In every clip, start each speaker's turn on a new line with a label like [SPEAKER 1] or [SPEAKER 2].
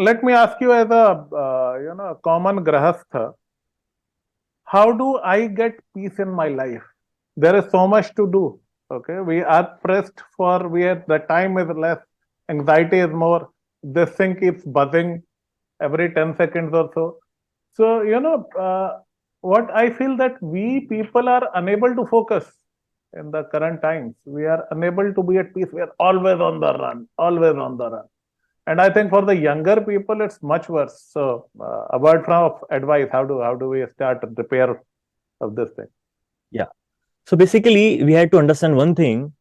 [SPEAKER 1] let me ask you as a common grahastha, how do I get peace in my life? There is so much to do. Okay, we are pressed for where the time is less, anxiety is more. This thing keeps buzzing every 10 seconds or so. So, what I feel that we people are unable to focus in the current times. We are unable to be at peace. We are always on the run, always on the run. And I think for the younger people, it's much worse. So, a word from advice: how do we start repair of this thing?
[SPEAKER 2] Yeah. So basically, we had to understand one thing: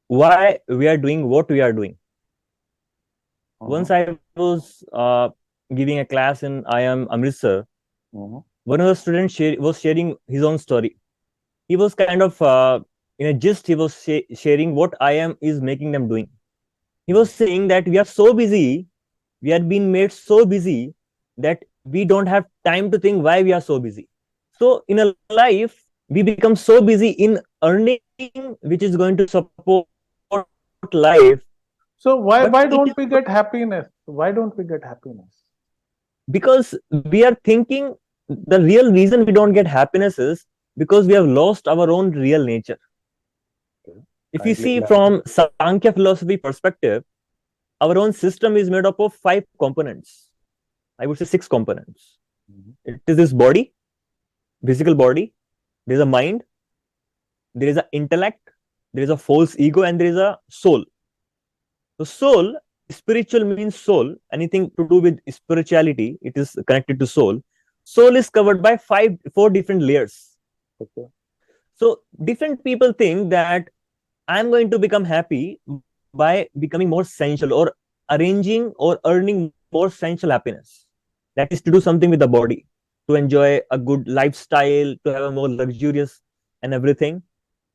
[SPEAKER 2] why we are doing what we are doing.
[SPEAKER 1] Uh-huh.
[SPEAKER 2] Once I was giving a class in IIM Amritsar,
[SPEAKER 1] Uh-huh.
[SPEAKER 2] one of the students was sharing his own story. He was kind of in a gist. He was sharing what IIM is making them doing. He was saying that we are so busy, we are being made so busy that we don't have time to think why we are so busy. So in a life, we become so busy in earning, which is going to support life.
[SPEAKER 1] So
[SPEAKER 2] But it
[SPEAKER 1] why
[SPEAKER 2] is
[SPEAKER 1] don't we get happiness? Why don't we get happiness?
[SPEAKER 2] because we are thinking the real reason we don't get happiness is because we have lost our own real nature.
[SPEAKER 1] Okay.
[SPEAKER 2] If you
[SPEAKER 1] Kindly
[SPEAKER 2] see
[SPEAKER 1] elaborate.
[SPEAKER 2] from Sankhya philosophy perspective, our own system is made up of 5 components. I would say 6 components.
[SPEAKER 1] Mhm.
[SPEAKER 2] It is this body, physical body, there is a mind, there is an intellect, there is a false ego, and there is a soul. So soul, spiritual means soul. Anything to do with spirituality, it is connected to soul. Soul is covered by four different layers.
[SPEAKER 1] Okay.
[SPEAKER 2] So different people think that I'm going to become happy by becoming more sensual or arranging or earning more sensual happiness. That is to do something with the body, to enjoy a good lifestyle, to have a more luxurious and everything,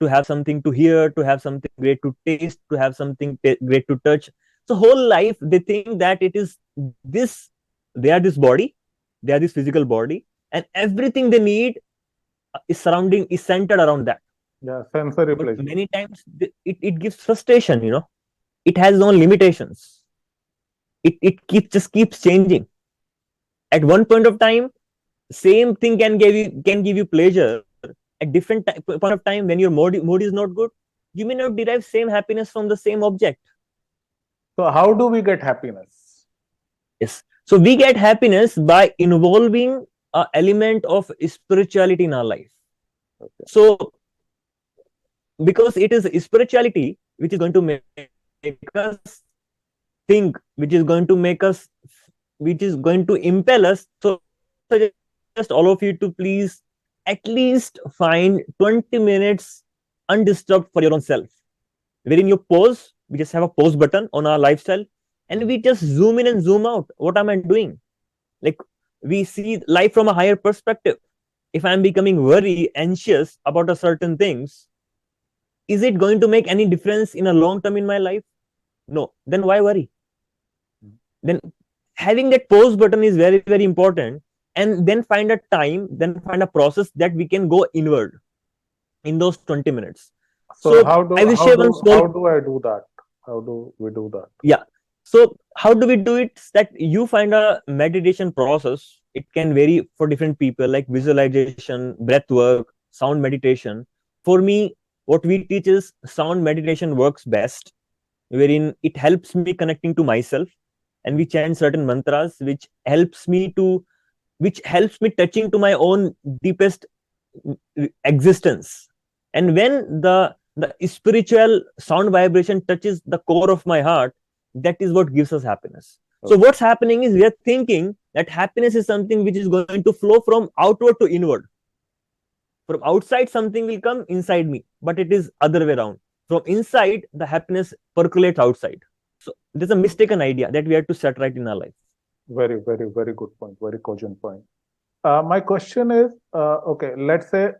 [SPEAKER 2] to have something to hear, to have something great to taste, to have something great to touch. So whole life they think that it is this, they are this body, they are this physical body, and everything they need is centered around that.
[SPEAKER 1] Yeah, sensory
[SPEAKER 2] But
[SPEAKER 1] pleasure.
[SPEAKER 2] many times it gives frustration, it has no limitations. It just keeps changing. At one point of time, same thing can give you pleasure. At different point of time, when your mood is not good, you may not derive same happiness from the same object.
[SPEAKER 1] So how do we get happiness?
[SPEAKER 2] Yes. So we get happiness by involving a element of spirituality in our life.
[SPEAKER 1] Okay.
[SPEAKER 2] So because it is spirituality which is going to make us think, which is going to make us, which is going to impel us. So suggest all of you to please at least find 20 minutes undisturbed for your own self, wherein you pause. We just have a pause button on our lifestyle, and we just zoom in and zoom out. What am I doing? Like, we see life from a higher perspective. If I'm becoming very anxious about a certain things, is it going to make any difference in a long term in my life? No. Then why worry? Then having that pause button is very, very important. And then find a time, then find a process that we can go inward in those 20 minutes.
[SPEAKER 1] So
[SPEAKER 2] So I will
[SPEAKER 1] how
[SPEAKER 2] share one
[SPEAKER 1] do
[SPEAKER 2] small.
[SPEAKER 1] how do I do that? How do we do that?
[SPEAKER 2] Yeah. So how do we do it? That you find a meditation process. It can vary for different people, like visualization, breath work, sound meditation. For me, what we teach is sound meditation works best, wherein it helps me connecting to myself, and we chant certain mantras which helps me touching to my own deepest existence. And when the spiritual sound vibration touches the core of my heart, that is what gives us happiness. So
[SPEAKER 1] Okay.
[SPEAKER 2] what's happening is we are thinking that happiness is something which is going to flow from outward to inward. From outside something will come inside me, but it is other way around. From inside the happiness percolates outside. So there's a mistaken idea that we have to set right in our life.
[SPEAKER 1] Very, very, very good point. Very cogent point. My question is, okay, let's say